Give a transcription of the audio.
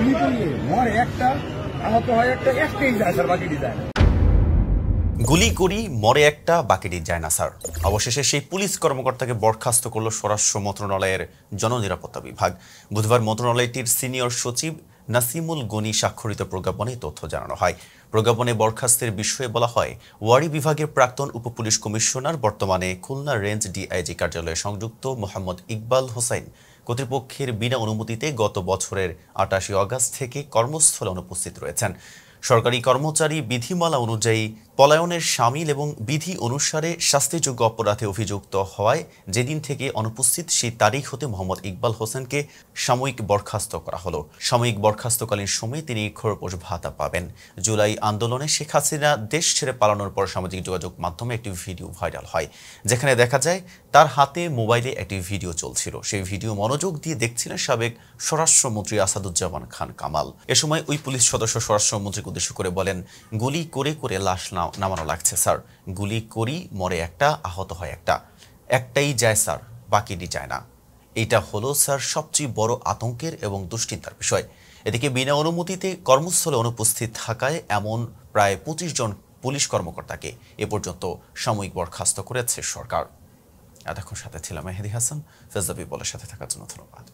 গুলি করলে মরে একটা, আহত হয় একটা, একটাই যায় স্যার, বাকিটি যায় না। গুলি করি মরে একটা, বাকিটি যায় না স্যার। অবশেষে সেই পুলিশ কর্মকর্তাকে বরখাস্ত করল স্বরাষ্ট্র মন্ত্রণালয়ের জননিরাপত্তা বিভাগ। বুধবার মন্ত্রণালয়টির সিনিয়র সচিব নাসিমুল গনি স্বাক্ষরিত প্রজ্ঞাপনে তথ্য জানানো হয়। প্রজ্ঞাপনে বরখাস্তের বিষয়ে বলা হয়, ওয়ারী বিভাগের প্রাক্তন উপপুলিশ কমিশনার, বর্তমানে খুলনা রেঞ্জ ডিআইজি কার্যালয়ে সংযুক্ত মোহাম্মদ ইকবাল হোসেন কর্তৃপক্ষের বিনা অনুমতিতে গত বছরের ২৮ আগস্ট থেকে কর্মস্থলে অনুপস্থিত রয়েছেন। সরকারি কর্মচারী বিধিমালা অনুযায়ী পলায়নের শামিল এবং বিধি অনুসারে শাস্তিযোগ্য অপরাধে অভিযুক্ত হওয়ায় যেদিন থেকে অনুপস্থিত সেই তারিখ হতে মোহাম্মদ ইকবাল হোসেনকে সাময়িক বরখাস্ত করা হলো। সাময়িক বরখাস্তকালীন সময়ে তিনি খোরপোশ ভাতা পাবেন। জুলাই আন্দোলনে শেখ হাসিনা দেশ ছেড়ে পালানোর পর সামাজিক যোগাযোগ মাধ্যমে একটি ভিডিও ভাইরাল হয়, যেখানে দেখা যায় তার হাতে মোবাইলে একটি ভিডিও চলছিল। সেই ভিডিও মনোযোগ দিয়ে দেখছিলেন সাবেক স্বরাষ্ট্রমন্ত্রী আসাদুজ্জামান খান কামাল। এ সময় ওই পুলিশ সদস্য স্বরাষ্ট্রমন্ত্রীকে উদ্দেশ্য করে বলেন, গুলি করে করে লাশ নামানো লাগছে স্যার, গুলি করি মরে একটা, আহত হয় একটা, একটাই যায় স্যার, বাকিটি যায় না। এটা হলো স্যার সবচেয়ে বড় আতঙ্কের এবং দুশ্চিন্তার বিষয়। এদিকে বিনা অনুমতিতে কর্মস্থলে অনুপস্থিত থাকায় এমন প্রায় ২৫ জন পুলিশ কর্মকর্তাকে এ পর্যন্ত সাময়িক বরখাস্ত করেছে সরকার। এতক্ষণ সাথে ছিলাম মেহেদি হাসান। ফেজা পিপলের সাথে থাকার জন্য ধন্যবাদ।